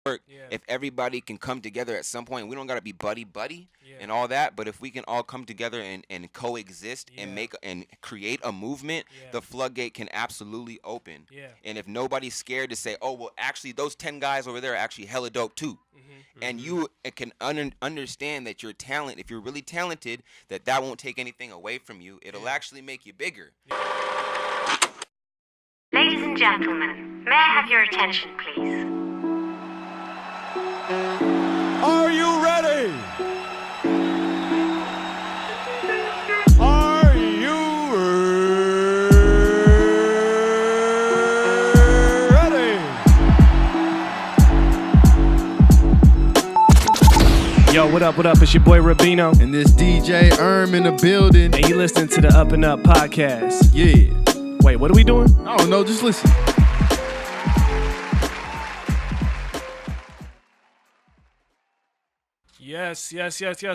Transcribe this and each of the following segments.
work Yeah. if everybody can come together at some point. We don't gotta be buddy Yeah. and all that, but if we can all come together and coexist Yeah. and create a movement, Yeah. the floodgate can absolutely open. Yeah. And if nobody's scared to say, oh well, actually those 10 guys over there are actually hella dope too. And you can understand that your talent, if you're really talented, that won't take anything away from you. It'll actually make you bigger. Ladies and gentlemen, may I have your attention, please? Are you ready? Are you ready? Yo, what up? What up? It's your boy Rubino, And this DJ in the building. and you listening to the UpNUp Podcast. Yeah. Wait, what are we doing? I don't know, just listen. Yes.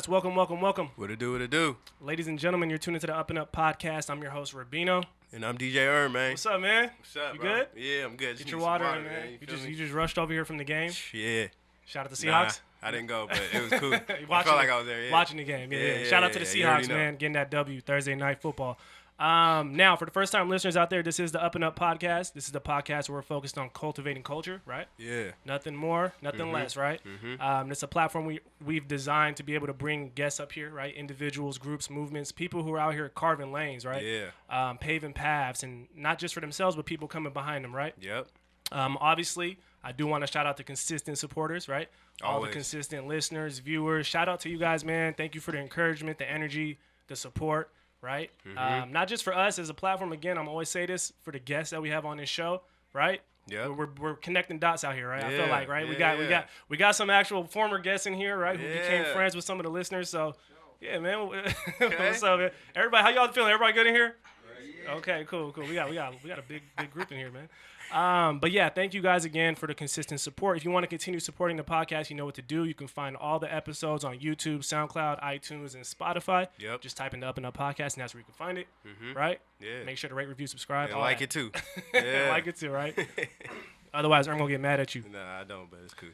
Welcome. What it do? Ladies and gentlemen, you're tuning to the UpNUp Podcast. I'm your host, Rubino. And I'm DJ man. What's up, man? What's up, You bro? good? Yeah, I'm good. Get Just your need some water in, man. You feel You me? just rushed over here from the game. Yeah. Shout out to Nah, Seahawks. I didn't go, but it was cool. You I felt like I was there, yeah. Watching the game. Yeah. Yeah, Shout out to the yeah, you already Seahawks, know. man, getting that W Thursday night football. Now, for the first time listeners out there, this is the UpNUp Podcast. This is the podcast where we're focused on cultivating culture, right? Yeah. Nothing more, nothing less, right? It's a platform we've designed to be able to bring guests up here, right? Individuals, groups, movements, people who are out here carving lanes, right? Yeah. Paving paths, and not just for themselves, but people coming behind them, right? Yep. Obviously, I do want to shout out the consistent supporters, right? All the Always. consistent listeners, viewers. Shout out to you guys, man. Thank you for the encouragement, the energy, the support, right? Not just for us as a platform. Again, I'm always say this for the guests that we have on this show, right? Yep. We're connecting dots out here, right? I feel Yeah, like, right? yeah. We got some actual former guests in here, right? Who became Yeah. friends with some of the listeners. So, yeah, man. Okay. What's up, man? Everybody, how y'all feeling? Everybody good in here? Okay, cool. We got a big group in here, man. But yeah, thank you guys again for the consistent support. If you want to continue supporting the podcast, you know what to do. You can find all the episodes on YouTube, SoundCloud, iTunes, and Spotify. Yep. Just type in the UpNUp Podcast, and that's where you can find it. Right? Yeah. Make sure to rate, review, subscribe. And all like that. it too. Yeah. Like it too, right? Otherwise, I'm gonna get mad at you. Nah, I don't, but it's cool.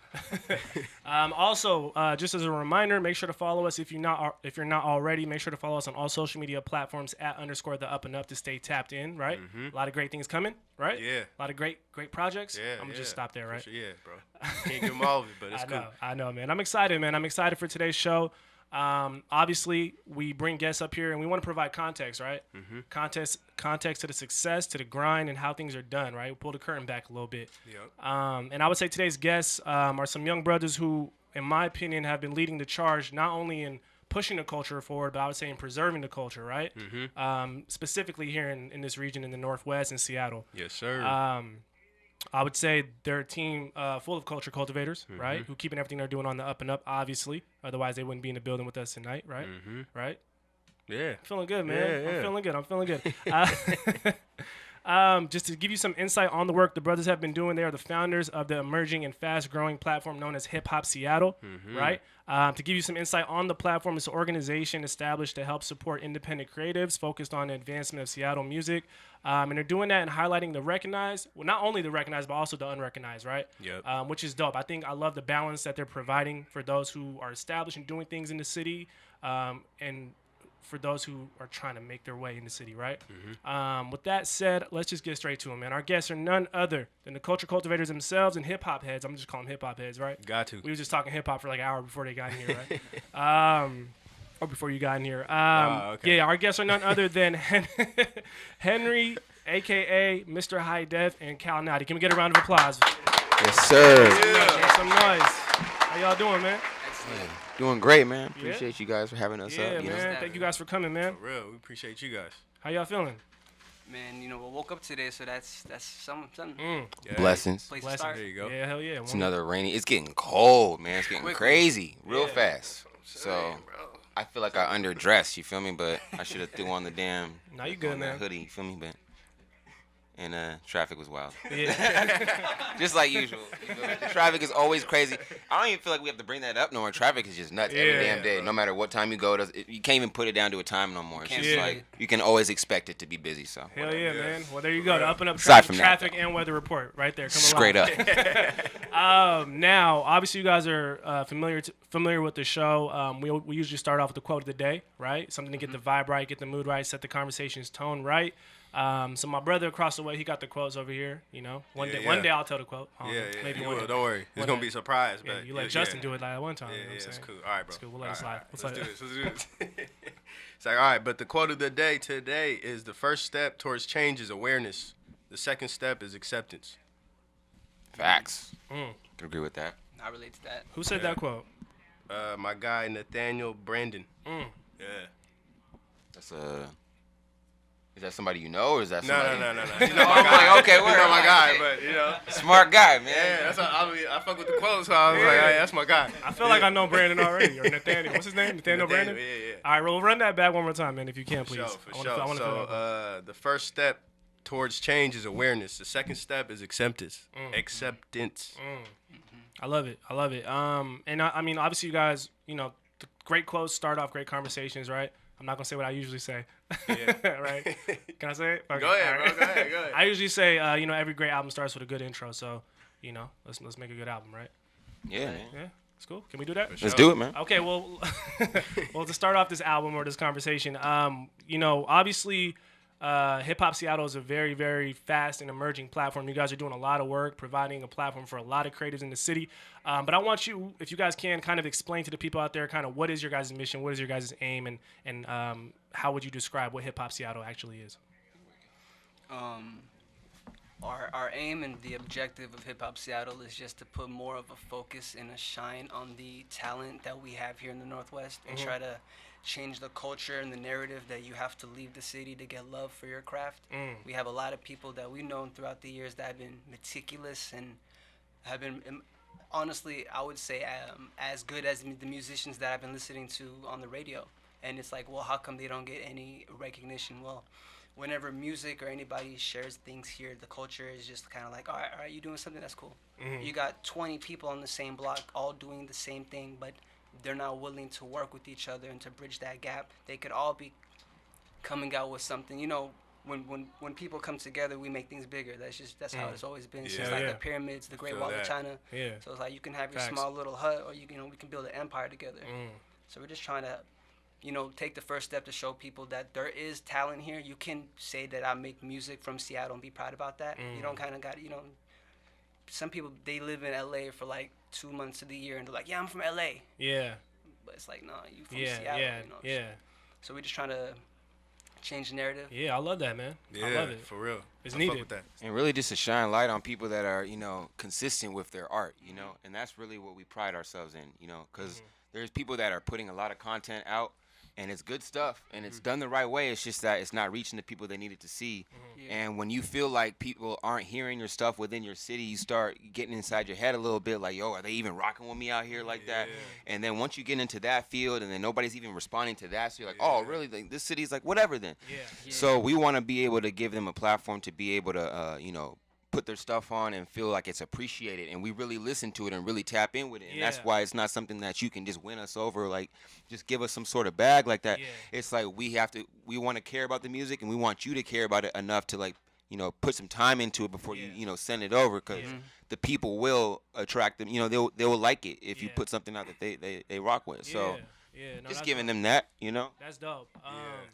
Also, just as a reminder, make sure to follow us if you're not already. Make sure to follow us on all social media platforms @_the UpNUp to stay tapped in. Right, a lot of great things coming. Right, Yeah. a lot of great projects. Yeah. I'm gonna yeah. just stop there. Right, For sure. Yeah, bro. Can't give them all of it, but it's cool. I know, man. I'm excited, man. I'm excited for today's show. Obviously, we bring guests up here, and we want to provide context, right? Context to the success, to the grind, and how things are done, right? We'll pull the curtain back a little bit. Yep. And I would say today's guests are some young brothers who, in my opinion, have been leading the charge not only in pushing the culture forward, but I would say in preserving the culture, right? Specifically here in this region in the Northwest in Seattle. Yes, sir. I would say they're a team full of culture cultivators, right? Who keeping everything they're doing on the UpNUp, obviously. Otherwise, they wouldn't be in the building with us tonight, right? Right? yeah. Feeling good, man. Yeah, yeah. I'm feeling good. Just to give you some insight on the work the brothers have been doing, they are the founders of the emerging and fast-growing platform known as Hip Hop Seattle, right? To give you some insight on the platform, it's an organization established to help support independent creatives focused on the advancement of Seattle music. And they're doing that and highlighting the recognized, well, not only the recognized, but also the unrecognized, right? Yep. Which is dope. I love the balance that they're providing for those who are established and doing things in the city, and for those who are trying to make their way in the city, right? With that said, let's just get straight to them, man. Our guests are none other than the culture cultivators themselves and hip-hop heads. I'm just calling them hip-hop heads, right? Got to. We were just talking hip-hop for like an hour before they got in here, right? Or before you got in here. Okay. Yeah, our guests are none other than Henry, a.k.a. Mr. High Def, and Cal Nadi. Can we get a round of applause? Yes, sir. Make some noise. How y'all doing, man? Doing great, man. Yeah. Appreciate you guys for having us Yeah, up. You know? man. Thank you guys for coming, man. For real, we appreciate you guys. How y'all feeling? Man, we woke up today, so that's something. Yeah. Blessings. Place to Blessings. start. There you go. Yeah, hell yeah. It's another rainy. It's getting cold, man. It's getting Quickly. crazy real Yeah. fast. So I feel like I underdressed. You feel me? But I should have threw on the damn. Now you good, on that man. hoodie. You feel me? But and traffic was wild. Yeah. Just like usual. You know, the traffic is always crazy. I don't even feel like we have to bring that up no more. Traffic is just nuts every damn day. No matter what time you go, you can't even put it down to a time no more. It's just like you can always expect it to be busy. So Hell yeah, man. Well, there you go. The UpNUp Aside from traffic that, and weather report right there. Come straight up. Now, obviously, you guys are familiar with the show. We usually start off with the quote of the day, right? Something to get the vibe right, get the mood right, set the conversation's tone right. So my brother across the way, he got the quotes over here. You know, one day I'll tell the quote. Maybe you will. Don't worry, it's gonna be a surprise. Yeah, but you let Justin do it like one time. Yeah, you know what I'm that's saying? cool. All right, bro. That's cool. We'll let it slide. Let's do this. It's like, all right, but the quote of the day today is: the first step towards change is awareness. The second step is acceptance. Facts. Can agree with that. I relate to that. Who said that quote? My guy Nathaniel Brandon. Yeah. That's Is that somebody you know, or is that somebody? No. You know my guy. Like, okay, you know my guy, but you know. Smart guy, man. Yeah, that's I fuck with the quote, so I was like, hey, that's my guy. I feel like I know Brandon already, or Nathaniel. What's his name? Nathaniel Brandon? Yeah. All right, we'll run that back one more time, man, if you can, please. For sure. So, the first step towards change is awareness. The second step is acceptance. Acceptance. I love it. And I mean, obviously, you guys, you know, the great quotes start off great conversations, right? I'm not gonna say what I usually say. Yeah. Right? Can I say it? Okay. Go ahead, All bro. Go ahead. I usually say, you know, every great album starts with a good intro. So, you know, let's make a good album, right? Yeah, man. Yeah, it's cool. Can we do that? Let's do it, man. Okay, well, to start off this album or this conversation, you know, obviously, Hip Hop Seattle is a very, very fast and emerging platform. You guys are doing a lot of work, providing a platform for a lot of creatives in the city. But I want you, if you guys can, kind of explain to the people out there kind of what is your guys' mission, what is your guys' aim, and how would you describe what Hip Hop Seattle actually is? Our aim and the objective of Hip Hop Seattle is just to put more of a focus and a shine on the talent that we have here in the Northwest and try to change the culture and the narrative that you have to leave the city to get love for your craft. We have a lot of people that we've known throughout the years that have been meticulous and have been, honestly, I would say as good as the musicians that I've been listening to on the radio. And it's like, well, how come they don't get any recognition? Well, whenever music or anybody shares things here, the culture is just kind of like, all right, you doing something, that's cool. You got 20 people on the same block all doing the same thing, but they're not willing to work with each other and to bridge that gap. They could all be coming out with something. You know, when people come together, we make things bigger. That's how it's always been. Since like the pyramids, the Great Wall of China. Yeah. So it's like you can have your small little hut, or you know, we can build an empire together. So we're just trying to, you know, take the first step to show people that there is talent here. You can say that I make music from Seattle and be proud about that. You don't kind of got, you know, some people, they live in LA for like 2 months of the year and they're like, yeah, I'm from LA. Yeah. But it's like, no, you from Seattle. You know? So we're just trying to change the narrative. Yeah, I love that, man. Yeah, I love it. For real. It's I needed. fuck with that. And really just to shine light on people that are, you know, consistent with their art, you know, and that's really what we pride ourselves in, you know, because there's people that are putting a lot of content out and it's good stuff and it's done the right way. It's just that it's not reaching the people they needed to see. And when you feel like people aren't hearing your stuff within your city, you start getting inside your head a little bit like, yo, are they even rocking with me out here like that? And then once you get into that field and then nobody's even responding to that, so you're like, oh, really? Like, this city's like, whatever then. So we want to be able to give them a platform to be able to, you know, put their stuff on and feel like it's appreciated, and we really listen to it and really tap in with it, and that's why it's not something that you can just win us over, like just give us some sort of bag like that. It's like we want to care about the music, and we want you to care about it enough to, like, you know, put some time into it before you know, send it over, because the people will attract them, you know, they will like it if you put something out that they rock with. So just giving them that, you know. That's dope.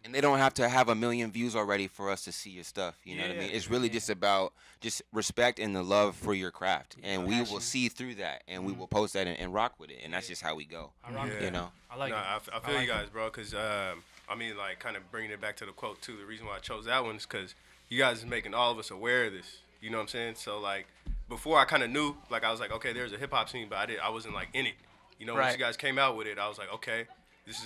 And they don't have to have 1 million views already for us to see your stuff. You know what I mean? It's really just about just respect and the love for your craft. And we will see through that, and we will post that and rock with it. And that's just how we go. I rock you know? I like it. I feel you guys, bro, because, I mean, like, kind of bringing it back to the quote, too. The reason why I chose that one is because you guys is making all of us aware of this. You know what I'm saying? So, like, before I kind of knew, like, I was like, okay, there's a hip-hop scene, but I wasn't, like, in it. You know, once you guys came out with it, I was like, okay, this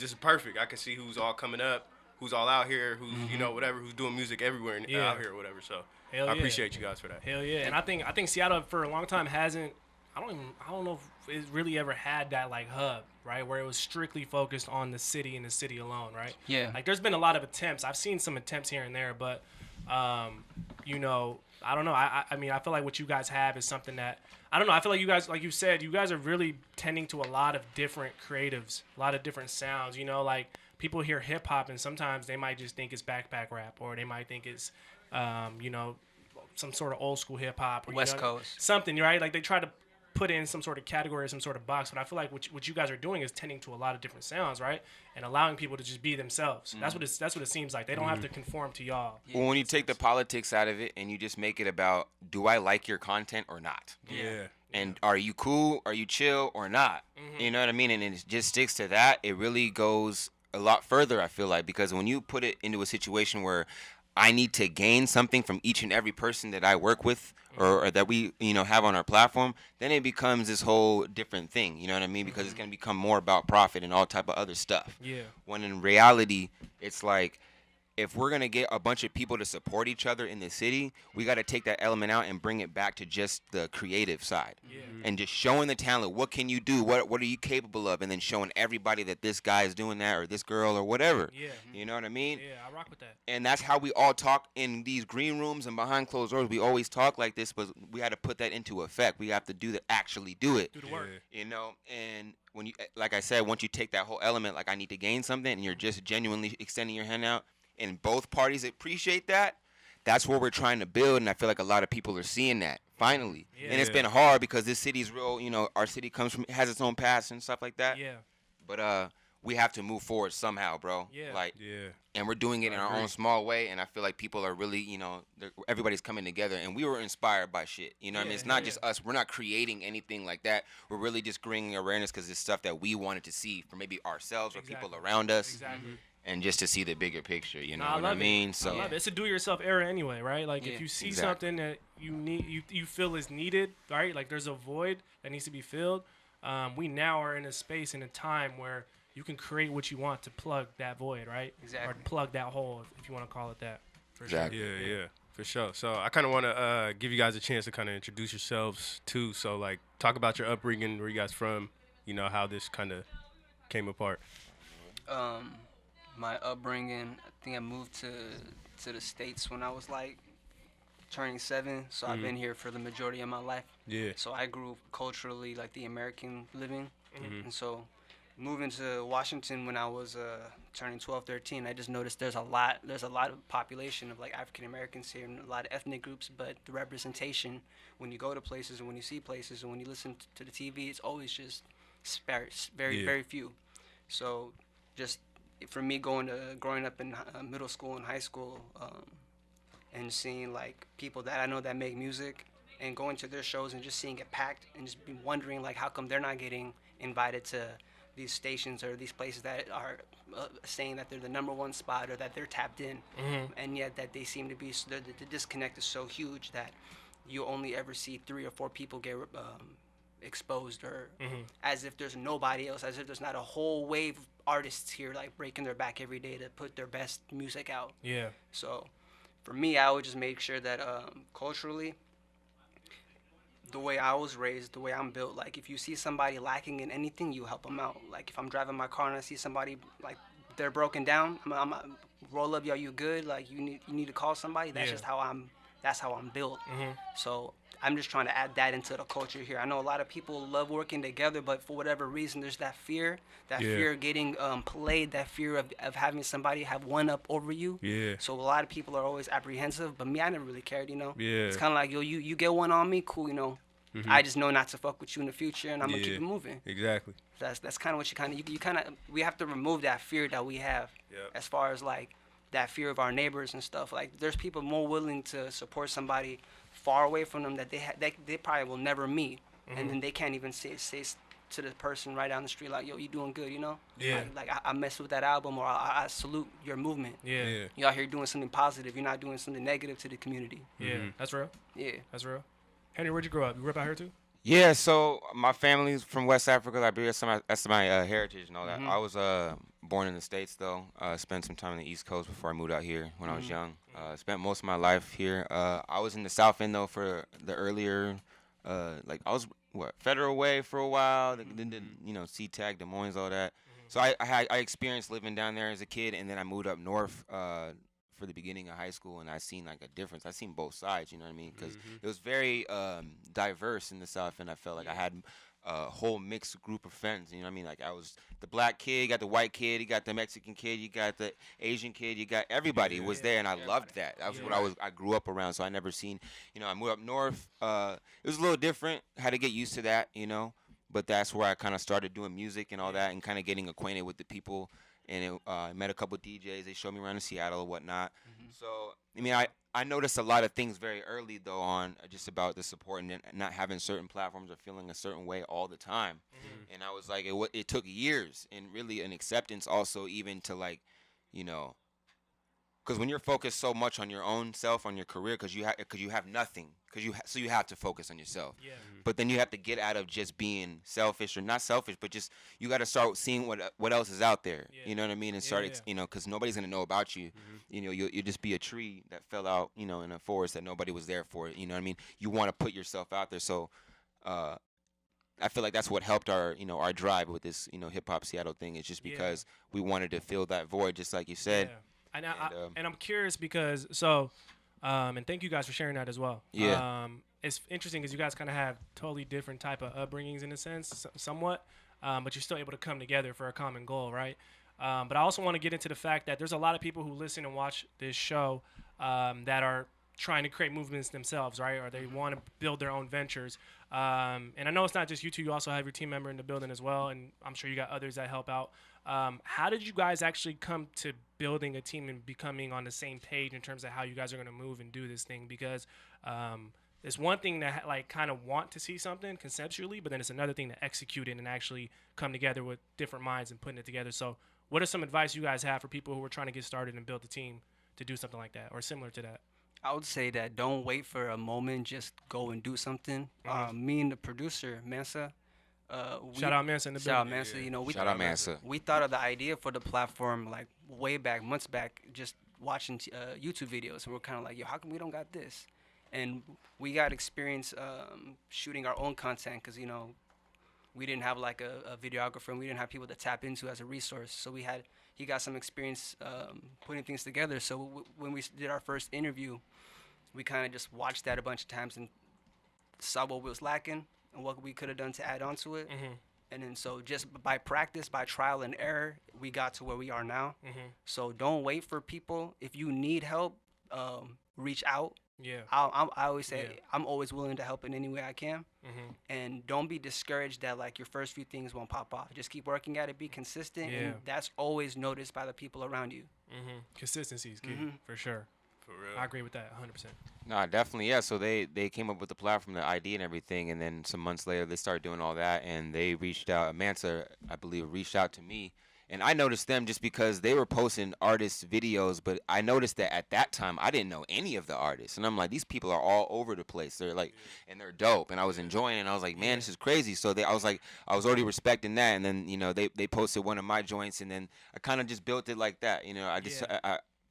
is perfect. I can see who's all coming up, who's all out here, who's you know, whatever, who's doing music everywhere and out here or whatever. So I appreciate you guys for that. Hell yeah. And I think Seattle for a long time hasn't. I don't know if it really ever had that, like, hub, right, where it was strictly focused on the city and the city alone, right? Yeah. Like, there's been a lot of attempts. I've seen some attempts here and there, but You know, I don't know. I mean, I feel like what you guys have is something that I don't know. I feel like you guys, like you said, you guys are really tending to a lot of different creatives, a lot of different sounds. You know, like people hear hip hop and sometimes they might just think it's backpack rap, or they might think it's, you know, some sort of old school hip hop, or West Coast, something, right? Like they try to put in some sort of category or some sort of box, but I feel like what you guys are doing is tending to a lot of different sounds, right? And allowing people to just be themselves. That's what it seems like. They don't have to conform to y'all. Well, when you take the politics out of it and you just make it about, do I like your content or not? Yeah. And are you cool? Are you chill or not? You know what I mean? And it just sticks to that. It really goes a lot further, I feel like, because when you put it into a situation where I need to gain something from each and every person that I work with or that we, you know, have on our platform, then it becomes this whole different thing. You know what I mean? Because it's going to become more about profit and all type of other stuff. Yeah. When in reality, it's like, if we're going to get a bunch of people to support each other in the city, we got to take that element out and bring it back to just the creative side. Yeah. And just showing the talent, what can you do? What are you capable of? And then showing everybody that this guy is doing that or this girl or whatever. Yeah. You know what I mean? Yeah, I rock with that. And that's how we all talk in these green rooms and behind closed doors. We always talk like this, but we had to put that into effect. We have to actually do it. Do the work. You know, and when you, like I said, once you take that whole element, like I need to gain something, and you're just genuinely extending your hand out, and both parties appreciate that, that's what we're trying to build, and I feel like a lot of people are seeing that finally. Yeah. And it's been hard because this city's real, you know, our city has its own past and stuff like that. Yeah. But we have to move forward somehow, bro. Yeah. Like, Yeah. and we're doing it in our own small way, and I feel like people are really, you know, everybody's coming together, and we were inspired by shit. You know what I mean? It's not just us. We're not creating anything like that. We're really just bringing awareness because it's stuff that we wanted to see for maybe ourselves or people around us. Exactly. And just to see the bigger picture, you know I what I love mean? it. So I love it. It's a do-it-yourself era anyway, right? Like if you see something that you need, you feel is needed, right? Like there's a void that needs to be filled. We now are in a space and a time where you can create what you want to plug that void, right? Exactly. Or plug that hole, if you want to call it that. For Exactly. Yeah, for sure. So I kind of want to give you guys a chance to kind of introduce yourselves too. So like, talk about your upbringing, where you guys from, you know, how this kind of came apart. My upbringing, I think I moved to the States when I was like turning 7, so I've been here for the majority of my life. Yeah. So I grew up culturally like the American living, and so moving to Washington when I was turning 12, 13, I just noticed there's a lot of population of like African Americans here and a lot of ethnic groups, but the representation when you go to places and when you see places and when you listen to the TV, it's always just sparse, very few. So just for me growing up in middle school and high school, and seeing like people that I know that make music and going to their shows and just seeing it packed and just be wondering like how come they're not getting invited to these stations or these places that are saying that they're the number one spot or that they're tapped in, and yet that they seem to be the disconnect is so huge that you only ever see 3 or 4 people get exposed, or as if there's nobody else, as if there's not a whole wave of artists here like breaking their back every day to put their best music out. Yeah. So for me, I would just make sure that culturally, the way I was raised, the way I'm built, like if you see somebody lacking in anything, you help them out. Like if I'm driving my car and I see somebody like they're broken down, I'm roll up, yo, you good? Like you need to call somebody. That's just how I'm built. So I'm just trying to add that into the culture here. I know a lot of people love working together, but for whatever reason, there's that fear of getting played, that fear of having somebody have one up over you. Yeah. So a lot of people are always apprehensive, but me, I never really cared, you know. Yeah. It's kind of like, yo, you get one on me, cool, you know. I just know not to fuck with you in the future, and I'm gonna keep it moving. Exactly. That's kind of what you kind of we have to remove that fear that we have as far as like that fear of our neighbors and stuff. Like there's people more willing to support somebody far away from them that they probably will never meet, and then they can't even say to the person right down the street like, yo, you doing good, you know? Yeah. Like I mess with that album, or I salute your movement. Yeah. You out here doing something positive. You're not doing something negative to the community. Yeah. That's real. Yeah. That's real. Henry, where'd you grow up? You grew up out here too? Yeah, so my family's from West Africa, Liberia. That's my heritage and all that. I was born in the States, though. Spent some time on the East Coast before I moved out here when I was young. Spent most of my life here. I was in the South End, though, for the earlier, like I was, Federal Way for a while, then did, SeaTac, Des Moines, all that. So I experienced living down there as a kid, and then I moved up north for the beginning of high school, and I seen like a difference. I seen both sides, you know what I mean? Because it was very diverse in the South, and I felt like I had a whole mixed group of friends. You know what I mean? Like I was the black kid, you got the white kid, you got the Mexican kid, you got the Asian kid, you got everybody was there, and I loved that. That was what I grew up around. So I never seen, you know, I moved up north. It was a little different. Had to get used to that, you know. But that's where I kind of started doing music and all that, and kind of getting acquainted with the people. And I met a couple DJs. They showed me around in Seattle or whatnot. So I mean, I noticed a lot of things very early though on just about the support and not having certain platforms or feeling a certain way all the time. And I was like, it took years and really an acceptance also even to like, you know, because when you're focused so much on your own self, on your career, because you have nothing, so you have to focus on yourself. Yeah. But then you have to get out of just being selfish, or not selfish, but just you got to start seeing what else is out there. Yeah. You know what I mean? And start, you know, because nobody's gonna know about you. You know, you'll just be a tree that fell out, you know, in a forest that nobody was there for. You know what I mean? You want to put yourself out there. So, I feel like that's what helped our drive with this, you know, Hip Hop Seattle thing. Is just because we wanted to fill that void, just like you said. Yeah. And I'm curious because and thank you guys for sharing that as well. Yeah. It's interesting because you guys kind of have totally different type of upbringings in a sense, somewhat, but you're still able to come together for a common goal, right? But I also want to get into the fact that there's a lot of people who listen and watch this show that are trying to create movements themselves, right? Or they want to build their own ventures. And I know it's not just you two. You also have your team member in the building as well, and I'm sure you got others that help out. How did you guys actually come to building a team and becoming on the same page in terms of how you guys are going to move and do this thing? Because it's one thing to like kind of want to see something conceptually, but then it's another thing to execute it and actually come together with different minds and putting it together. So what are some advice you guys have for people who are trying to get started and build a team to do something like that or similar to that? I would say that don't wait for a moment, just go and do something. Me and the producer, Mansa, shout out Mansa in the building. Shout out Mansa. You know, Shout out Mansa. We thought of the idea for the platform like way back, months back, just watching YouTube videos, and we're kind of like, yo, how come we don't got this? And we got experience shooting our own content because, you know, we didn't have like a videographer and we didn't have people to tap into as a resource. So he got some experience putting things together. So when we did our first interview, we kind of just watched that a bunch of times and saw what was lacking and what we could have done to add on to it. And then so just by practice, by trial and error, we got to where we are now. So don't wait for people. If you need help, reach out. Yeah. I always say I'm always willing to help in any way I can. And don't be discouraged that like your first few things won't pop off. Just keep working at it, be consistent, and that's always noticed by the people around you. Consistency is key, for sure. For real. I agree with that 100%. No, definitely, yeah. So they came up with the platform, the ID and everything, and then some months later they started doing all that, and they reached out. Mansa, I believe, reached out to me, and I noticed them just because they were posting artists' videos, but I noticed that at that time I didn't know any of the artists, and I'm like, these people are all over the place. They're like, and they're dope, and I was enjoying it, and I was like, man, this is crazy. So I was already respecting that, and then, you know, they posted one of my joints, and then I kind of just built it like that, you know.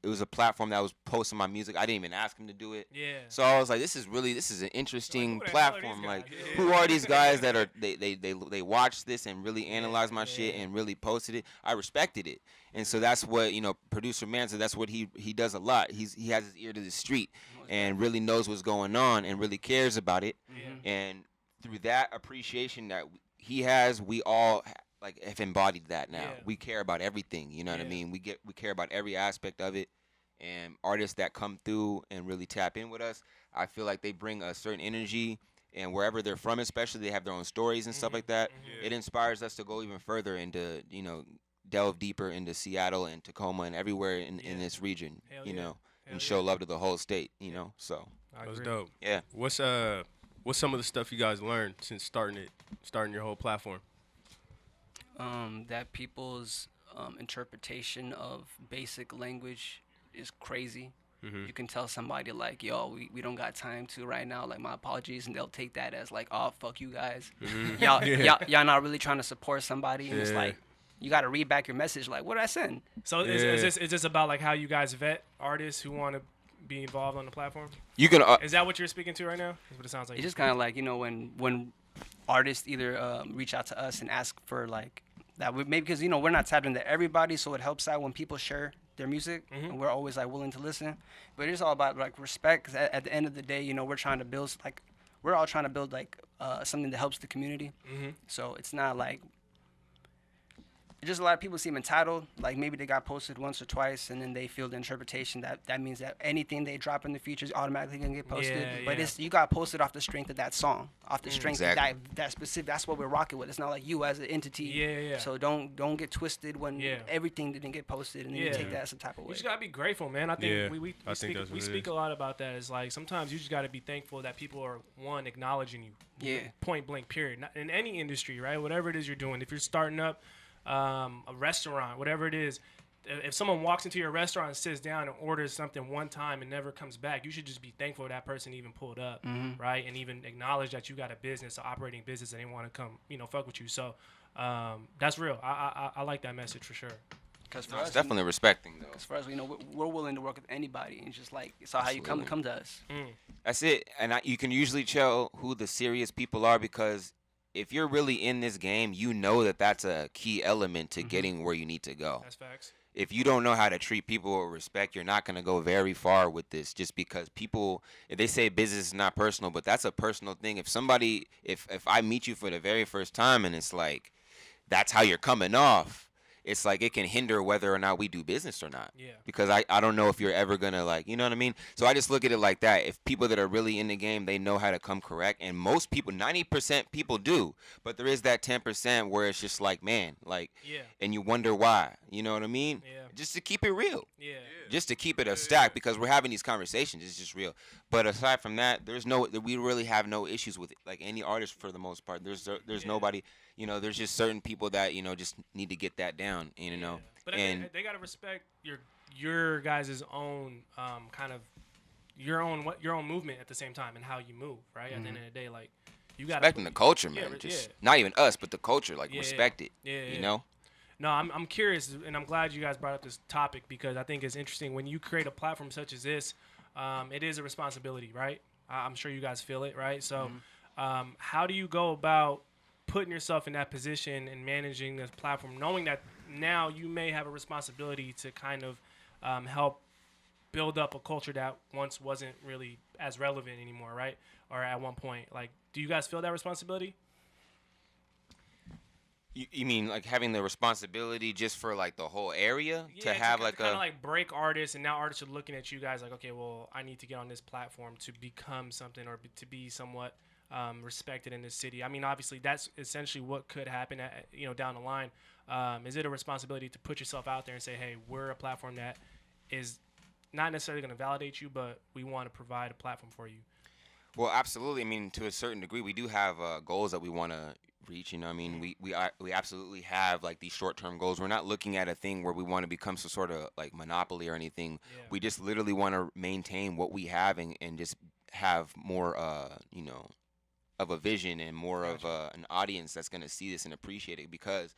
It was a platform that was posting my music. I didn't even ask them to do it. Yeah. So I was like, this is an interesting Like, platform. Like, who are these guys that are they watch this and really analyze my shit and really posted it? I respected it. And so that's what, you know, producer Mansa, that's what he does a lot. He has his ear to the street and really knows what's going on and really cares about it. And through that appreciation that he has, we all like have embodied that now. We care about everything, you know what I mean? We care about every aspect of it. And artists that come through and really tap in with us, I feel like they bring a certain energy, and wherever they're from especially, they have their own stories and stuff like that. It inspires us to go even further into, you know, delve deeper into Seattle and Tacoma and everywhere in this region, you know, and show love to the whole state, you know. So That's dope. Yeah. What's some of the stuff you guys learned since starting your whole platform? That people's interpretation of basic language is crazy. You can tell somebody like, yo, we don't got time to right now, like, my apologies, and they'll take that as like, oh, fuck you guys. Y'all not really trying to support somebody, and it's like, you got to read back your message, like, what did I send? So is this about like how you guys vet artists who want to be involved on the platform? You can Is that what you're speaking to right now? That's what it sounds like. It's just kind of like, you know, when artists either reach out to us and ask for like that, maybe because, you know, we're not tapped into everybody, so it helps out when people share their music, and we're always like willing to listen. But it's all about like respect. 'Cause at the end of the day, you know, we're trying to build like we're all trying to build like something that helps the community. So it's not like just a lot of people seem entitled. Like maybe they got posted once or twice, and then they feel the interpretation that means that anything they drop in the future is automatically gonna get posted. But it's you got posted off the strength of that song, off the strength of that specific. That's what we're rocking with. It's not like you as an entity. So don't get twisted when everything didn't get posted, and then you take that some type of way. You just gotta be grateful, man. I think we speak a lot about that. It's like sometimes you just gotta be thankful that people are acknowledging you. Point blank. Period. Not in any industry, right? Whatever it is you're doing, if you're starting up a restaurant, whatever it is, if someone walks into your restaurant and sits down and orders something one time and never comes back, you should just be thankful that person even pulled up, right? And even acknowledge that you got a business, an operating business, and they want to come, fuck with you. So that's real. I like that message for sure. Because for it's us, definitely respecting though. Because for us, we're willing to work with anybody, and just like it's all how you come to us. That's it. And you can usually tell who the serious people are because if you're really in this game, you know that that's a key element to getting where you need to go. That's facts. If you don't know how to treat people with respect, you're not going to go very far with this just because people, they say business is not personal, but that's a personal thing. If I meet you for the very first time and it's like, that's how you're coming off, it's like it can hinder whether or not we do business or not. Yeah. Because I don't know if you're ever going to like, you know what I mean? So I just look at it like that. If people that are really in the game, they know how to come correct. And most people, 90% people do. But there is that 10% where it's just like, man, like, and you wonder why. You know what I mean? Yeah. Just to keep it real. Yeah. Just to keep it a stack because we're having these conversations. It's just real. But aside from that, we really have no issues with like any artist for the most part. There's nobody, there's just certain people that, just need to get that down, But and they got to respect your guys' own kind of your own movement at the same time and how you move, right? At the end of the day, like you got respecting the culture, man. Not even us, but the culture, like respect it. You know? No, I'm curious, and I'm glad you guys brought up this topic because I think it's interesting. When you create a platform such as this, it is a responsibility, right? I'm sure you guys feel it, right? So how do you go about putting yourself in that position and managing this platform, knowing that now you may have a responsibility to kind of help build up a culture that once wasn't really as relevant anymore, right? Or at one point. Like, do you guys feel that responsibility? You mean like having the responsibility just for like the whole area to have like kind of like break artists, and now artists are looking at you guys like, okay, well, I need to get on this platform to become something or to be somewhat respected in this city. I mean, obviously, that's essentially what could happen, down the line. Is it a responsibility to put yourself out there and say, hey, we're a platform that is not necessarily going to validate you, but we want to provide a platform for you? Well, absolutely. I mean, to a certain degree, we do have goals that we want to reach. I mean, we absolutely have like these short-term goals. We're not looking at a thing where we want to become some sort of like monopoly or anything. Yeah. We just literally want to maintain what we have and just have more, of a vision and more of an audience that's going to see this and appreciate it because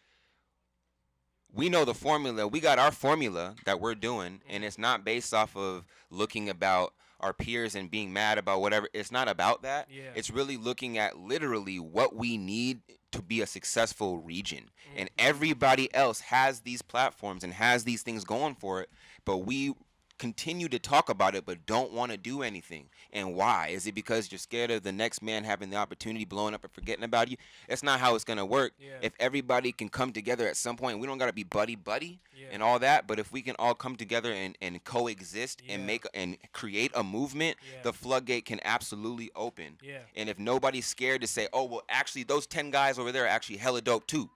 we know the formula. We got our formula that we're doing, and it's not based off of looking about our peers and being mad about whatever. It's not about that. Yeah. It's really looking at literally what we need to be a successful region. And everybody else has these platforms and has these things going for it, but we continue to talk about it but don't want to do anything. And why? Is it because you're scared of the next man having the opportunity, blowing up and forgetting about you? That's not how it's going to work. Yeah. If everybody can come together at some point, we don't got to be buddy and all that, but if we can all come together and coexist and create a movement, the floodgate can absolutely open. Yeah. And if nobody's scared to say, oh, well, actually, those 10 guys over there are actually hella dope too.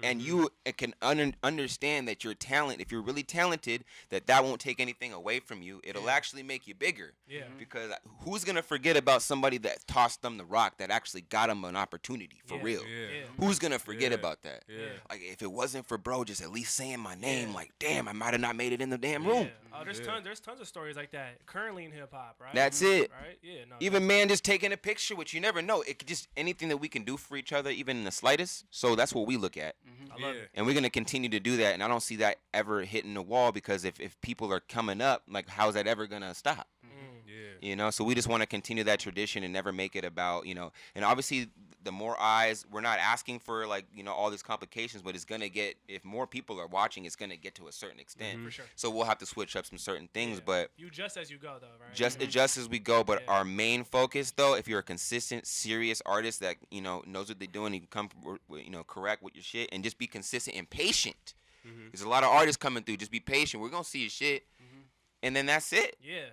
And you can understand that your talent, if you're really talented, that won't take anything away from you. It'll actually make you bigger. Yeah. Because who's going to forget about somebody that tossed them the rock that actually got them an opportunity for real? Yeah. Who's going to forget about that? Yeah. Like, if it wasn't for bro just at least saying my name, like, damn, I might have not made it in the damn room. Oh, there's tons of stories like that currently in hip-hop, right? That's it. Right? Yeah. No, even man just taking a picture, which you never know. It could just anything that we can do for each other, even in the slightest. So that's what we look at. I love it. And we're going to continue to do that. And I don't see that ever hitting the wall because if people are coming up, like, how's that ever going to stop? So we just want to continue that tradition and never make it about, and obviously the more eyes. We're not asking for like all these complications, but it's gonna get, if more people are watching, it's gonna get to a certain extent. For sure. So we'll have to switch up some certain things, Yeah. but You adjust as you go, though, right? just adjust as we go. But Yeah. our main focus, though, if you're a consistent, serious artist that knows what they're doing, you can come correct with your shit and just be consistent and patient. There's a lot of artists coming through. Just be patient. We're gonna see your shit, and then that's it. Yeah.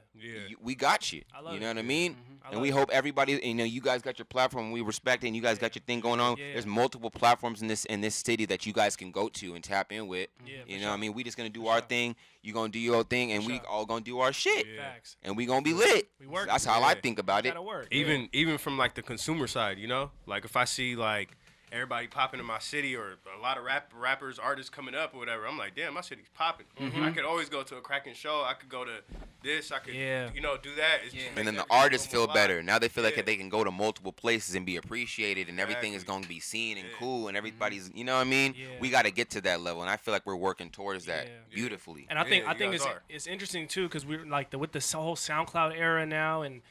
We got you. I love You it. know what I mean? I And love we it. hope everybody, you guys got your platform. We respect it, and you guys got your thing going on. Yeah. There's multiple platforms in this city that you guys can go to and tap in with. Yeah, You for know what I sure. mean? We just gonna do our thing. You gonna do your thing, and we sure. all gonna do our shit. Facts. And we gonna be lit. We working. That's how I Yeah. think about it. Gotta work. Even from like the consumer side, like if I see like everybody popping in my city or a lot of rappers, artists coming up or whatever, I'm like, damn, my city's popping. I could always go to a cracking show. I could go to this. I could, do that. It's just And make then the everything artists go feel more better. live. Now they feel like Yeah. they can go to multiple places and be appreciated, and everything is Exactly. going to be seen and cool, and everybody's, you know what I mean? Yeah. We got to get to that level, and I feel like we're working towards that Yeah. beautifully. And I think Yeah, you it's guys are. it's interesting too, because we're like with the whole SoundCloud era now, and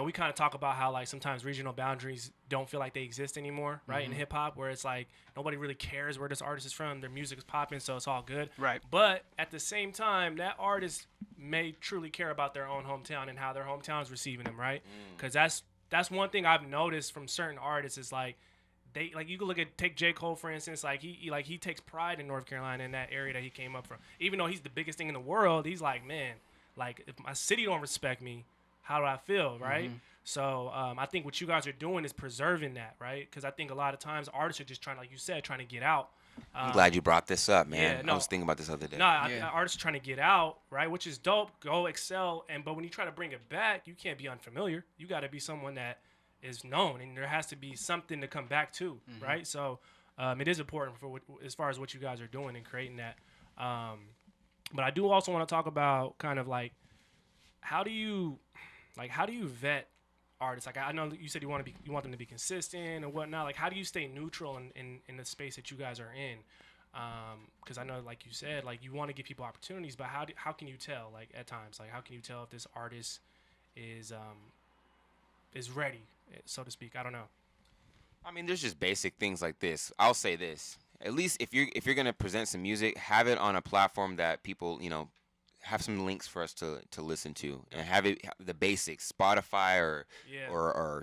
we kind of talk about how like sometimes regional boundaries don't feel like they exist anymore, right? In hip hop, where it's like nobody really cares where this artist is from, their music is popping, so it's all good. Right. But at the same time, that artist may truly care about their own hometown and how their hometown is receiving them, right? Because that's one thing I've noticed from certain artists is like. They like you can take J. Cole for instance, like he takes pride in North Carolina in that area that he came up from. Even though he's the biggest thing in the world, he's like, man, like if my city don't respect me, how do I feel, right? So I think what you guys are doing is preserving that, right? Because I think a lot of times artists are just trying, like you said, trying to get out. I'm glad you brought this up, man. yeah, no. I was thinking about this the other day. Artists are trying to get out, right? Which is dope. Go excel, but when you try to bring it back, you can't be unfamiliar. You got to be someone that is known, and there has to be something to come back to, right? So it is important as far as what you guys are doing and creating that. But I do also want to talk about kind of like how do you vet artists? Like I know you said you want them to be consistent and whatnot. Like how do you stay neutral in the space that you guys are in? Because I know, like you said, like you want to give people opportunities, but how can you tell? Like at times, like how can you tell if this artist is ready, so to speak? I don't know. I mean, there's just basic things like this. I'll say this. At least if you're gonna present some music, have it on a platform that people, have some links for us to listen to, and have the basics, Spotify or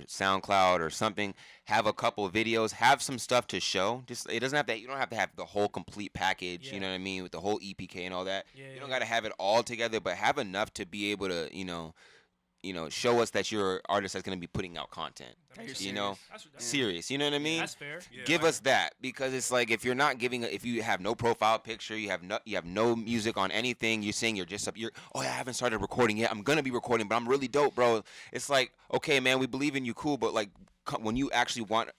SoundCloud or something. Have a couple of videos, have some stuff to show. Just you don't have to have the whole complete package. You know what I mean, with the whole EPK and all that. You don't got to have it all together, but have enough to be able to show us that you're an artist that's going to be putting out content. That's Serious. You know what I mean? That's fair. Yeah, Give us that, because it's like if you're not giving, if you have no profile picture, you have no music on anything. You're saying you're just I haven't started recording yet. I'm gonna be recording, but I'm really dope, bro. It's like, okay, man, we believe in you, cool, but like when you actually want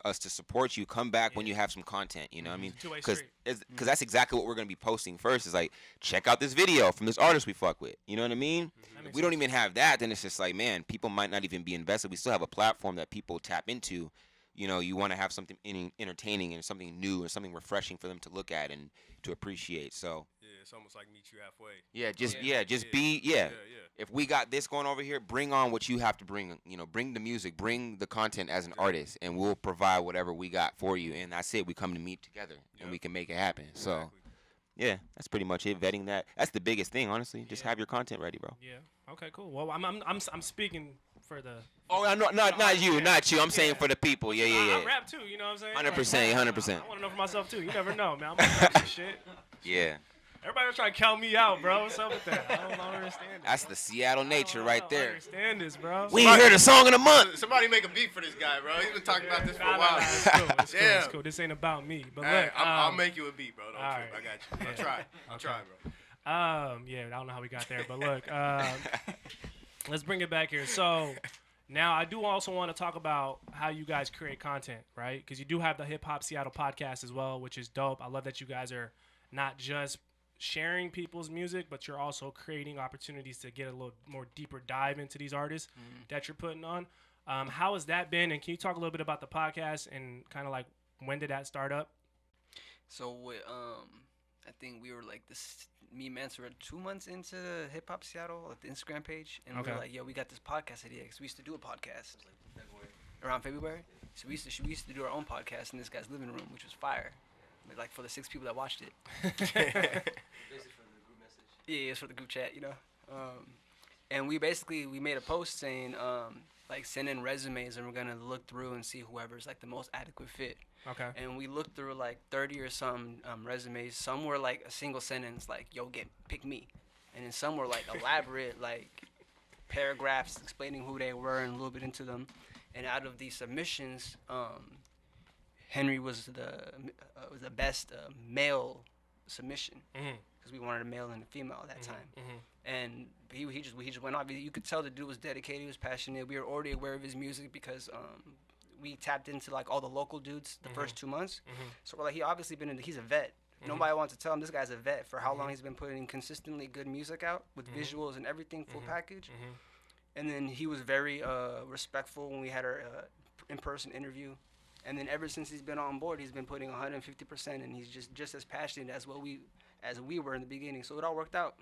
us to support you, come back when you have some content. You know what I mean? Two-way Because street. that's exactly what we're gonna be posting first. Is like, check out this video from this artist we fuck with. You know what I mean? If we don't even have that, then it's just like, man, people might not even be invested. We still have a platform that people tap into. You want to have something entertaining and something new and something refreshing for them to look at and to appreciate. So Yeah, it's almost like meet you halfway. If we got this going over here, bring on what you have to bring. Bring the music, bring the content as an artist, and we'll provide whatever we got for you. And that's it. We come to meet together and we can make it happen. So. Yeah, that's pretty much it. Vetting that's the biggest thing, honestly. Just have your content ready, bro. Yeah. Okay. Cool. Well, I'm speaking for the. Oh, not you. I'm saying for the people. Yeah. I rap too. You know what I'm saying? 100%. I want to know for myself too. You never know, man. I'm gonna rap some shit. Yeah. Everybody was trying to count me out, bro. What's up with that? I don't understand it. That's the Seattle nature I right don't there. understand this, bro. We ain't heard a song in a month. Somebody make a beat for this guy, bro. He's been talking about this for a Nah, while. It's cool. It's cool. Yeah. It's cool. This ain't about me. But Hey, look, I'll make you a beat, bro. Don't trip. right. I got you. I'll try, bro. yeah, I don't know how we got there, but look, let's bring it back here. So now I do also want to talk about how you guys create content, right? Because you do have the Hip Hop Seattle podcast as well, which is dope. I love that you guys are not just sharing people's music, but you're also creating opportunities to get a little more deeper dive into these artists that you're putting on. How has that been? And can you talk a little bit about the podcast and kind of like when did that start up? So I think we were like this. Me and Mance were 2 months into Hip Hop Seattle, like the Instagram page, and we were like, "Yo, we got this podcast idea." Because we used to do a podcast. around February. So we used to do our own podcast in this guy's living room, which was fire. But like for the 6 people that watched it. Basically for the group message. Yeah, it's for the group chat, you know. And we made a post saying like send in resumes and we're gonna look through and see whoever's like the most adequate fit. Okay. And we looked through like 30 or some resumes. Some were like a single sentence, like "Yo, pick me," and then some were like elaborate, like paragraphs explaining who they were and a little bit into them. And out of these submissions, Henry was the best male submission because we wanted a male and a female at that time. And he just went off. You could tell the dude was dedicated. He was passionate. We were already aware of his music because we tapped into like all the local dudes the first 2 months. So we're like, he's a vet. Nobody wants to tell him this guy's a vet for how long he's been putting consistently good music out with visuals and everything, full package. And then he was very respectful when we had our in-person interview. And then ever since he's been on board, he's been putting 150%, and he's just as passionate as we were in the beginning. So it all worked out.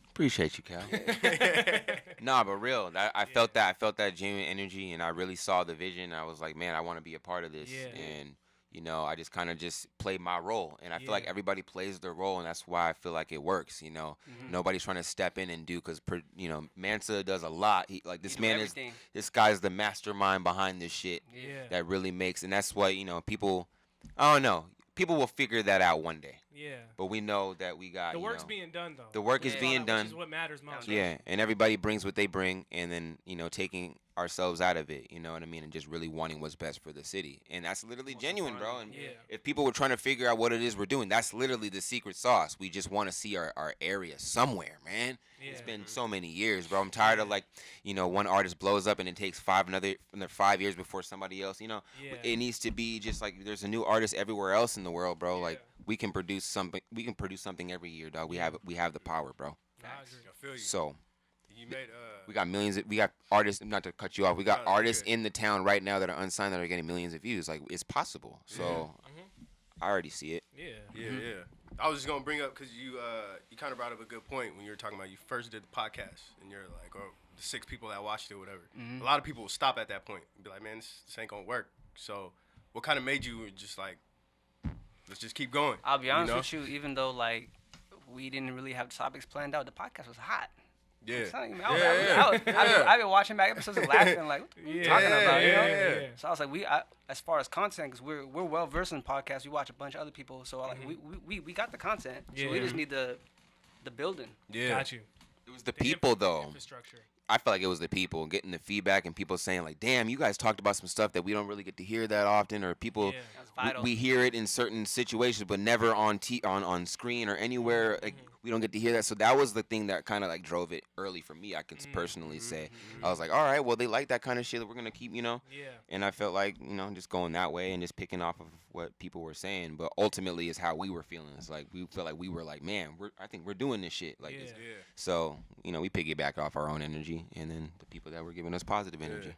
Appreciate you, Cal. Nah, but real. I felt that. I felt that genuine energy, and I really saw the vision. I was like, man, I want to be a part of this. Yeah. And I just kind of just played my role, and I feel like everybody plays their role, and that's why I feel like it works. Nobody's trying to step in and do because Mansa does a lot. This guy's the mastermind behind this shit that really makes, and that's why people. I don't know. People will figure that out one day. Yeah. But we know that we got the work's being done though. The work is being done. Which is what matters most. Yeah, and everybody brings what they bring, and then taking ourselves out of it, you know what I mean, and just really wanting what's best for the city, and that's literally genuine, bro. And if people were trying to figure out what it is we're doing, that's literally the secret sauce. We just want to see our area somewhere, man. Yeah. It's been so many years, bro. I'm tired of one artist blows up and it takes another 5 years before somebody else. It needs to be just like there's a new artist everywhere else in the world, bro. Yeah. Like we can produce something. We can produce something every year, dog. We have the power, bro. I feel you. So. You made we got millions. We got artists. Not to cut you off. We got artists in the town right now that are unsigned that are getting millions of views. Like it's possible. So I already see it. Yeah. I was just gonna bring up because you kind of brought up a good point when you were talking about you first did the podcast and you're like, oh, the 6 people that watched it, whatever. A lot of people will stop at that point and be like, man, this ain't gonna work. So what kind of made you just like, let's just keep going? I'll be honest with you. Even though like we didn't really have topics planned out, the podcast was hot. Yeah. I've been watching back episodes and laughing like, what are you talking about? You know? So I was like, as far as content, because we're well versed in podcasts, we watch a bunch of other people, so like we got the content. So we just need the building. Yeah. Got you. It was the people though. Infrastructure. I felt like it was the people getting the feedback and people saying like, damn, you guys talked about some stuff that we don't really get to hear that often, or people we hear it in certain situations but never on screen or anywhere. Like we don't get to hear that. So that was the thing that kind of like drove it early for me. I can personally say I was like, all right, well they like that kind of shit that we're gonna keep, And I felt like just going that way and just picking off of what people were saying, but ultimately is how we were feeling. It's like we felt like we were like, man, I think we're doing this shit like this. So we piggyback off our own energy, and then the people that were giving us positive energy.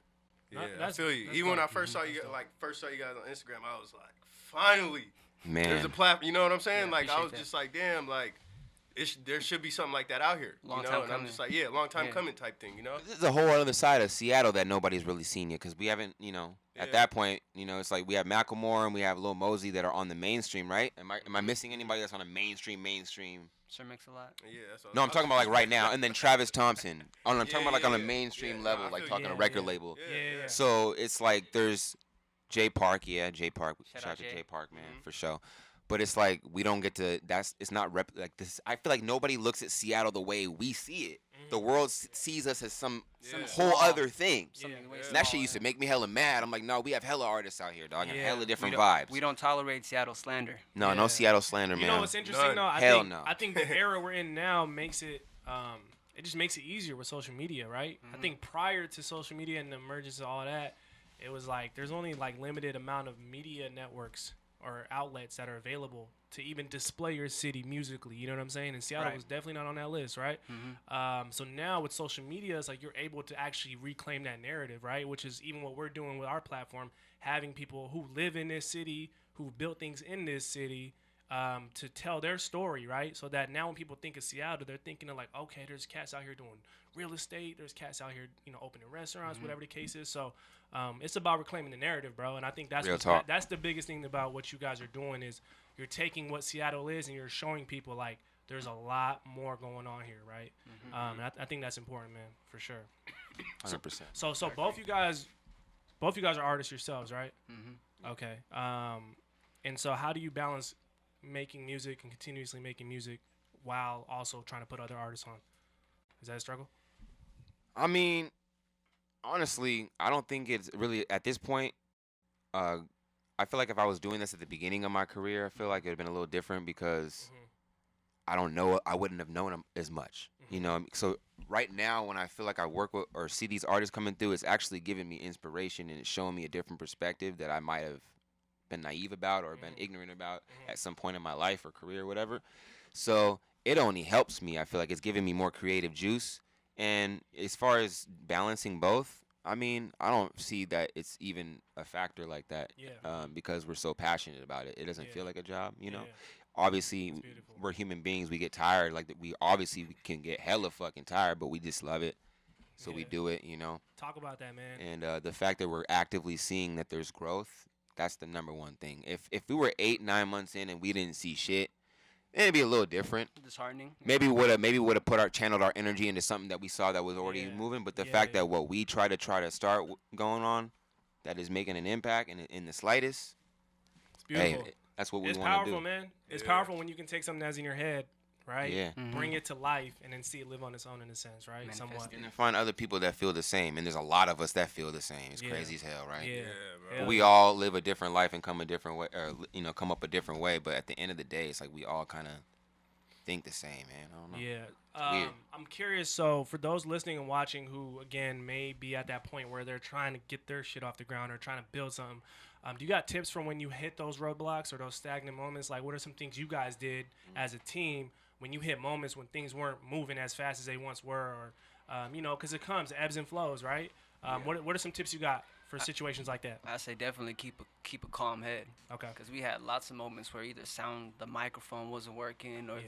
Yeah, I feel you. Even when I first saw you, guys on Instagram, I was like, finally, man, there's a platform. You know what I'm saying? Yeah, like I was just like, damn, like there should be something like that out here. Long time and I'm just like, long time coming type thing. This is a whole other side of Seattle that nobody's really seen yet, because we haven't, at that point, it's like we have Macklemore and we have Lil Mosey that are on the mainstream, right? Am I missing anybody that's on a mainstream? Sir Mix-a-Lot. Yeah, that's No, I'm talking about like right now, and then Travis Thompson. I'm talking about like on a mainstream level, like talking a record label. Yeah. So it's like there's Jay Park, Jay Park. Shout out to Jay Park, man, for sure. But it's like we don't get to. It's not like this. I feel like nobody looks at Seattle the way we see it. The world sees us as some whole other thing. And that shit used to make me hella mad. I'm like, no, we have hella artists out here, dog, and hella different vibes. We don't tolerate Seattle slander. No Seattle slander, man. You know what's interesting though? I think the era we're in now makes it. It just makes it easier with social media, right? I think prior to social media and the emergence of all that, it was like there's only like limited amount of media networks or outlets that are available to even display your city musically, you know what I'm saying? And Seattle was definitely not on that list, right? So now with social media, it's like you're able to actually reclaim that narrative, right? Which is even what we're doing with our platform, having people who live in this city, who built things in this city, to tell their story, right? So that now when people think of Seattle, they're thinking of like, okay, there's cats out here doing real estate. There's cats out here, opening restaurants, whatever the case is. So it's about reclaiming the narrative, bro. And I think that's that's the biggest thing about what you guys are doing is you're taking what Seattle is and you're showing people like there's a lot more going on here, right? And I think that's important, man, for sure. 100%. So both you guys are artists yourselves, right? Okay. And so how do you balance making music and continuously making music while also trying to put other artists on? Is that a struggle? I mean, honestly, I don't think it's really at this point. I feel like if I was doing this at the beginning of my career, I feel like it would have been a little different because I don't know. I wouldn't have known them as much, So right now, when I feel like I work with or see these artists coming through, it's actually giving me inspiration and it's showing me a different perspective that I might have been naive about or been ignorant about at some point in my life or career or whatever. So it only helps me. I feel like it's giving me more creative juice. And as far as balancing both, I mean, I don't see that it's even a factor like that because we're so passionate about it. It doesn't feel like a job, Obviously, we're human beings. We get tired. Like we can get hella fucking tired, but we just love it. So we do it, Talk about that, man. And the fact that we're actively seeing that there's growth, that's the number one thing. If we were 8-9 months in and we didn't see shit, it'd be a little different. Disheartening. Maybe would have channeled our energy into something that we saw that was already moving. But the fact that what we try to start going on, that is making an impact in the slightest. It's beautiful. Hey, that's what we want to do. It's powerful, man. It's powerful when you can take something that's in your head, right? Yeah. Bring it to life and then see it live on its own in a sense, right? Somewhat. And then find other people that feel the same. And there's a lot of us that feel the same. It's crazy as hell, right? Yeah, bro. But we all live a different life and come a different way, or come up a different way. But at the end of the day, it's like we all kind of think the same, man. I don't know. Yeah. I'm curious. So for those listening and watching who, again, may be at that point where they're trying to get their shit off the ground or trying to build something, do you got tips from when you hit those roadblocks or those stagnant moments? Like, what are some things you guys did as a team when you hit moments when things weren't moving as fast as they once were, or because it comes ebbs and flows, right? What are some tips you got for situations like that? I say definitely keep a calm head. Okay. Because we had lots of moments where either the microphone wasn't working, or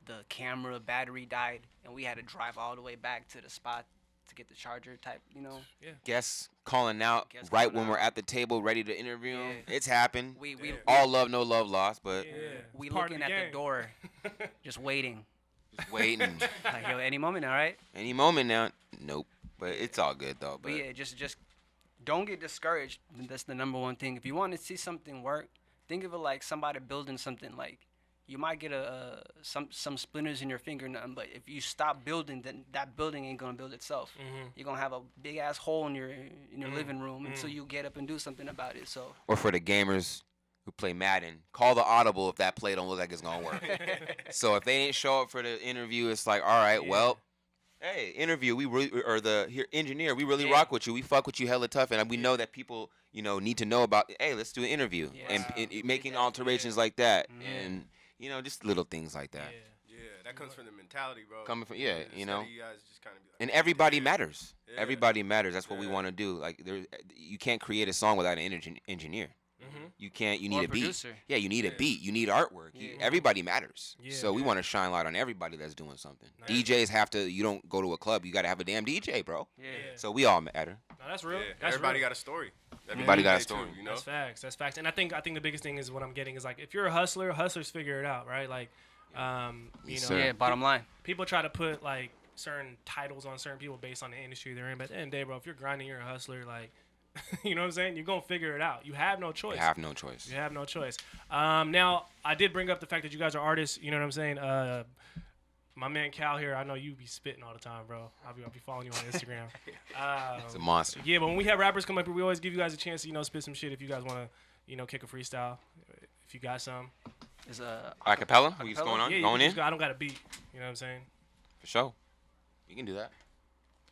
the camera battery died, and we had to drive all the way back to the spot to get the charger type. Yeah. Guests calling out when we're at the table ready to interview them. It's happened. We all love, no love lost, but we looking at the door, just waiting. Just waiting. Like, yo, any moment, all right? Any moment now. Nope. But it's all good though. But yeah, just don't get discouraged. That's the number one thing. If you want to see something work, think of it like somebody building something. Like, you might get some splinters in your finger, nothing. But if you stop building, then that building ain't gonna build itself. You're gonna have a big ass hole in your living room until you get up and do something about it. So. Or for the gamers who play Madden, call the audible if that play don't look like it's gonna work. So if they ain't show up for the interview, it's like, all right, well. Hey, interview. Engineer. We really rock with you. We fuck with you hella tough, and we know that people, need to know about. Hey, let's do an interview, and making alterations like that, and just little things like that. Yeah, that comes from the mentality, bro. Coming from You guys just kind of be like, and everybody matters. Yeah. Everybody matters. That's what we want to do. Like, you can't create a song without an engineer. You can't. You need a beat. Producer. Yeah, you need a beat. You need artwork. Everybody matters. Yeah. So we want to shine light on everybody that's doing something. Nice. DJs have to. You don't go to a club. You got to have a damn DJ, bro. Yeah. So we all matter. No, that's real. Yeah. That's Everybody real. got a story. Everybody got a story. Too, That's facts. That's facts. And I think the biggest thing is what I'm getting is like if you're a hustler, hustlers figure it out, right? Like, sir. Yeah. Bottom line. people try to put like certain titles on certain people based on the industry they're in. But at the end of the day, bro, if you're grinding, you're a hustler. Like, you know what I'm saying? You're gonna figure it out. You have no choice. You have no choice. You have no choice. Now I did bring up the fact that you guys are artists. You know what I'm saying? My man Cal here, I know you be spitting all the time, bro. I'll be following you on Instagram. It's a monster. Yeah, but when we have rappers come up here, we always give you guys a chance to, spit some shit if you guys want to, kick a freestyle. If you got some. Is Acapella? We just going on? Yeah, going in? I don't got a beat. You know what I'm saying? For sure. You can do that.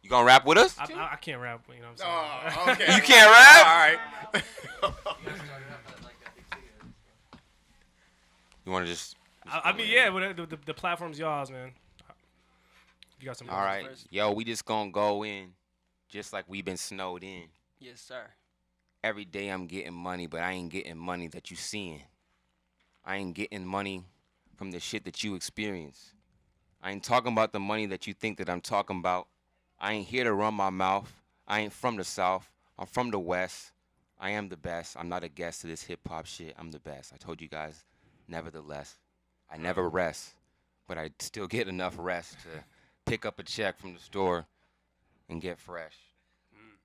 You gonna rap with us? I can't rap, you know what I'm saying? Oh, okay. You can't rap? All right. You want to just... I mean, yeah, but the platform's y'all's, man. You got some. All right. Yo, we just gonna go in just like we been snowed in. Yes, sir. Every day I'm getting money, but I ain't getting money that you seeing. I ain't getting money from the shit that you experience. I ain't talking about the money that you think that I'm talking about. I ain't here to run my mouth. I ain't from the South. I'm from the West. I am the best. I'm not a guest to this hip-hop shit. I'm the best. I told you guys, nevertheless. I never rest, but I still get enough rest to pick up a check from the store and get fresh.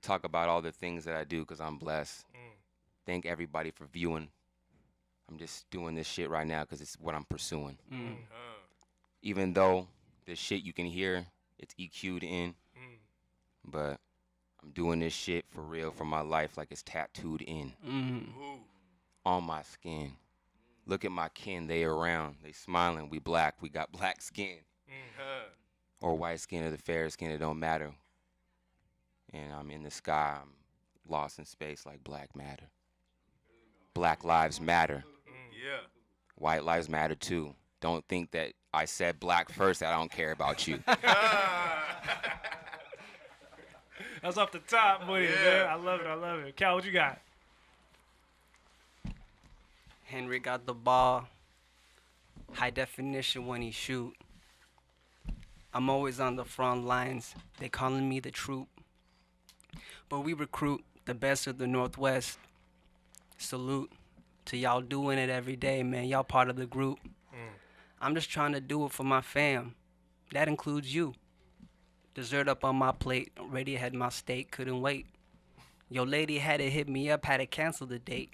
Talk about all the things that I do because I'm blessed. Thank everybody for viewing. I'm just doing this shit right now because it's what I'm pursuing. Even though the shit you can hear, it's EQ'd in. But I'm doing this shit for real for my life like it's tattooed in. On my skin. Look at my kin, they around. They smiling, we black, we got black skin. Or white skin or the fair skin, it don't matter. And I'm in the sky, I'm lost in space like black matter. Black lives matter. Yeah. White lives matter too. Don't think that I said black first, that I don't care about you. That's off the top, boy. Man. I love it. Cal, what you got? Henry got the ball. High definition when he shoot. I'm always on the front lines. They calling me the troop. But we recruit the best of the Northwest. Salute to y'all doing it every day, man. Y'all part of the group. I'm just trying to do it for my fam. That includes you. Dessert up on my plate. Already had my steak. Couldn't wait. Your lady had to hit me up. Had to cancel the date.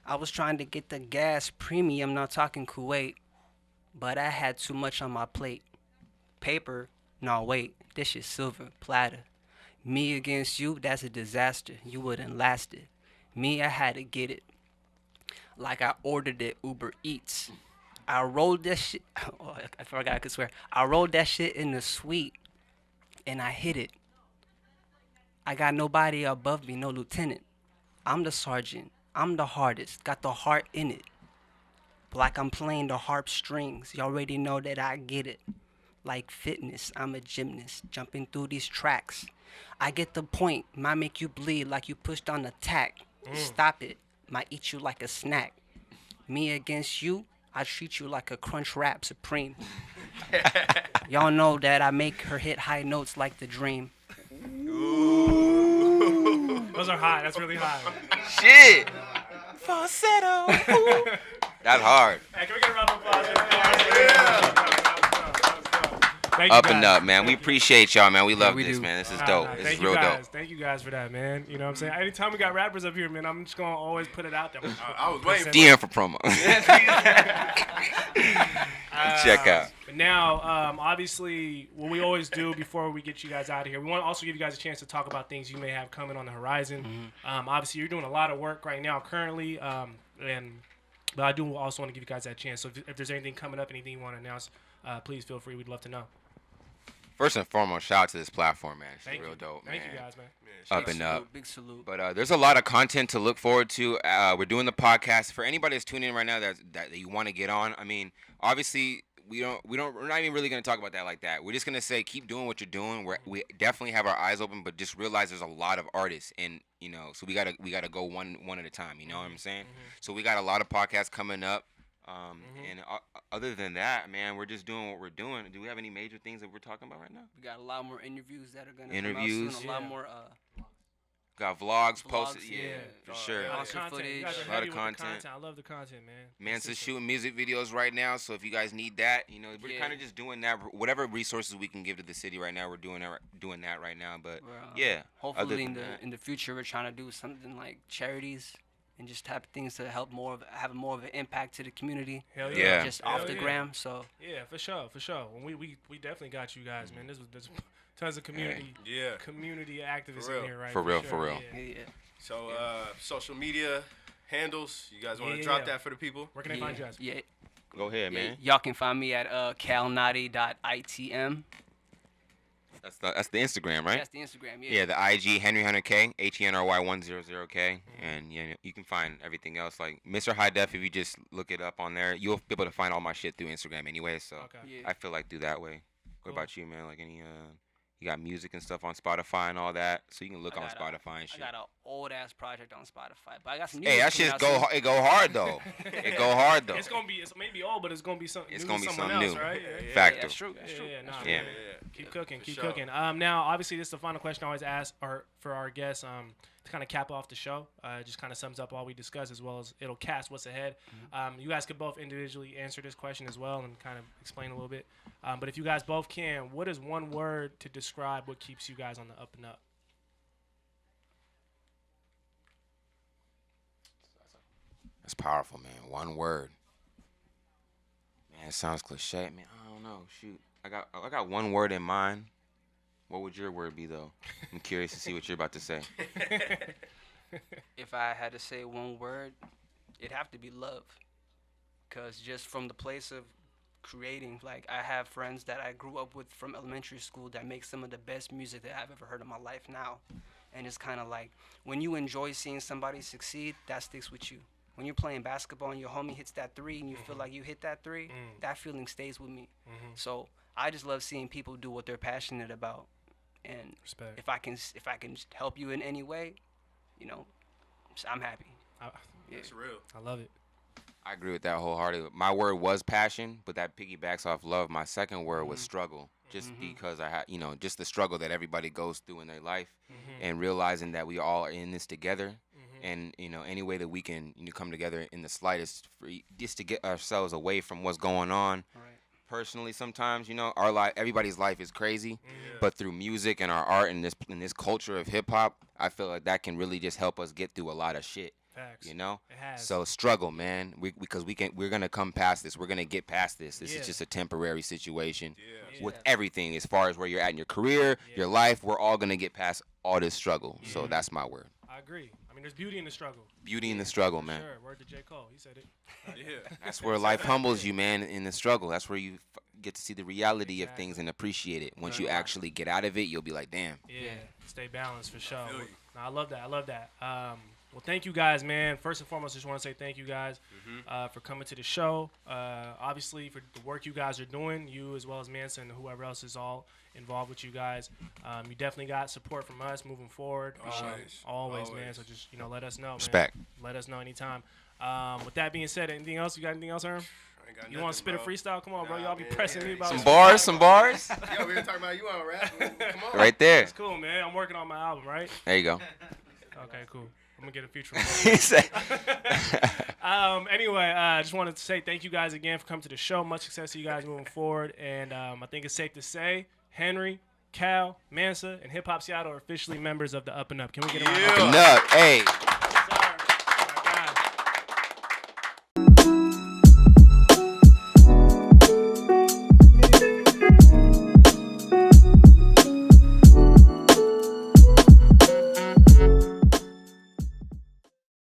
I was trying to get the gas premium. Not talking Kuwait. But I had too much on my plate. Paper? No, wait. This shit silver. Platter. Me against you, that's a disaster. You wouldn't last it. Me, I had to get it. Like I ordered it Uber Eats. I rolled that shit. Oh, I forgot I could swear. I rolled that shit in the suite. And I hit it. I got nobody above me, no lieutenant. I'm the sergeant. I'm the hardest. Got the heart in it. Like I'm playing the harp strings. You already know that I get it. Like fitness, I'm a gymnast. Jumping through these tracks. I get the point. Might make you bleed like you pushed on a tack. Stop it. Might eat you like a snack. Me against you, I treat you like a Crunch Wrap Supreme. Y'all know that I make her hit high notes like the dream. Those are high. That's really high. Shit! Falsetto! That's hard. Hey, can we get a round of applause? Thank you Up guys. and up, man. We appreciate y'all, man. We love we this, do. man. This is dope. This Thank is you real guys. dope. Thank you guys for that, man. You know what I'm saying? Anytime we got rappers up here, man, I'm just going to always put it out there. I was waiting for DM for promo. Check out. But now, obviously, what we always do before we get you guys out of here, we want to also give you guys a chance to talk about things you may have coming on the horizon. Obviously, you're doing a lot of work right now currently, but I do also want to give you guys that chance. So if there's anything coming up, anything you want to announce, please feel free. We'd love to know. First and foremost, shout out to this platform, man. It's Thank real you. dope, man. Thank you guys, man. Up and up. Big salute. But there's a lot of content to look forward to. We're doing the podcast. For anybody that's tuning in right now that you want to get on, I mean, obviously we're not even really gonna talk about that like that. We're just gonna say keep doing what you're doing. We definitely have our eyes open, but just realize there's a lot of artists, and so we gotta go one at a time. You know what I'm saying? So we got a lot of podcasts coming up. And other than that, man, we're just doing what we're doing. Do we have any major things that we're talking about right now? We got a lot more interviews that are going to Interviews. come out soon. A lot more Got vlogs posted. Vlogs, Yeah, yeah. for sure. Concert Content. footage. You guys are A lot heavy of with the content. I love the content, man. Man's shooting music videos right now, so if you guys need that, we're Yeah. kind of just doing that. Whatever resources we can give to the city right now, we're doing that right now. But We're, yeah, other Hopefully than that- in the future we're trying to do something like charities and just type of things to help have more of an impact to the community. Hell yeah. Yeah. Just Hell off the yeah. gram. So Yeah, for sure. When we definitely got you guys, man. There's tons of community activists For real. in here, right? For real, sure. for real. yeah. So social media handles, you guys want to drop that for the people? Where can they find you guys? Yeah. go ahead, man. Y'all can find me at calnaughty.itm. That's the Instagram, right? That's the Instagram. Yeah, the IG Henry Hunter K, HENRY100K, and you can find everything else like Mr. High Def. If you just look it up on there, you'll be able to find all my shit through Instagram anyway. So Okay. Yeah. I feel like do that way. Cool. What about you, man? Like any you got music and stuff on Spotify and all that, so you can look I on got Spotify and shit. I got an old ass project on Spotify. But I got some new. Hey, that shit it go hard though. It go hard though. It's maybe old, but it's gonna be something. It's new gonna to be someone something else, new. right? Factor. That's true. That's true. Yeah. Keep For cooking. sure. Now, obviously, this is the final question I always ask for our guests. To kind of cap off the show, it just kind of sums up all we discussed, as well as it'll cast what's ahead. You guys could both individually answer this question as well and kind of explain a little bit. But if you guys both can, what is one word to describe what keeps you guys on the up and up? That's powerful, man. One word. Man, it sounds cliche, man. I don't know. Shoot, I got one word in mind. What would your word be, though? I'm curious to see what you're about to say. If I had to say one word, it'd have to be love. Because just from the place of creating, like, I have friends that I grew up with from elementary school that make some of the best music that I've ever heard in my life now. And it's kind of like, when you enjoy seeing somebody succeed, that sticks with you. When you're playing basketball and your homie hits that three and you feel like you hit that three, that feeling stays with me. So I just love seeing people do what they're passionate about. And Respect. if I can help you in any way, you know, I'm happy. It's real. I love it. I agree with that wholeheartedly. My word was passion, but that piggybacks off love. My second word was struggle, just because I had, just the struggle that everybody goes through in their life, and realizing that we all are in this together, and any way that we can come together in the slightest, just to get ourselves away from what's going on. Right. Personally, sometimes our life, everybody's life is crazy, but through music and our art and this culture of hip hop, I feel like that can really just help us get through a lot of shit. Facts. It has. So struggle, man. Because we're gonna come past this. We're gonna get past this. This is just a temporary situation. With everything, as far as where you're at in your career, your life, we're all gonna get past all this struggle. So that's my word. I agree. I mean, there's beauty in the struggle. Beauty in the struggle, man. Sure. Word to J. Cole. He said it. That's where life humbles you, man. In the struggle, that's where you get to see the reality of things and appreciate it. Once you actually get out of it, you'll be like, damn. Yeah. Stay balanced for sure. No, I love that. Well, thank you guys, man. First and foremost, I just want to say thank you guys for coming to the show. Obviously, for the work you guys are doing, you as well as Mansa and whoever else is all involved with you guys. You definitely got support from us moving forward. Always, man. So just let us know, Respect. man. Let us know anytime. With that being said, anything else? You got anything else, Aaron? You want to spit a freestyle? Come on, bro. Y'all be pressing me about some bars. Yo, we were talking about you on rap. Come on. Right there. It's cool, man. I'm working on my album, right? There you go. Okay, cool. I'm gonna get a feature. He said- Anyway, I just wanted to say thank you guys again for coming to the show. Much success to you guys moving forward. And I think it's safe to say Henry, Cal, Mansa, and Hip Hop Seattle are officially members of the UpNUp. Can we get them? UpNUp. Hey.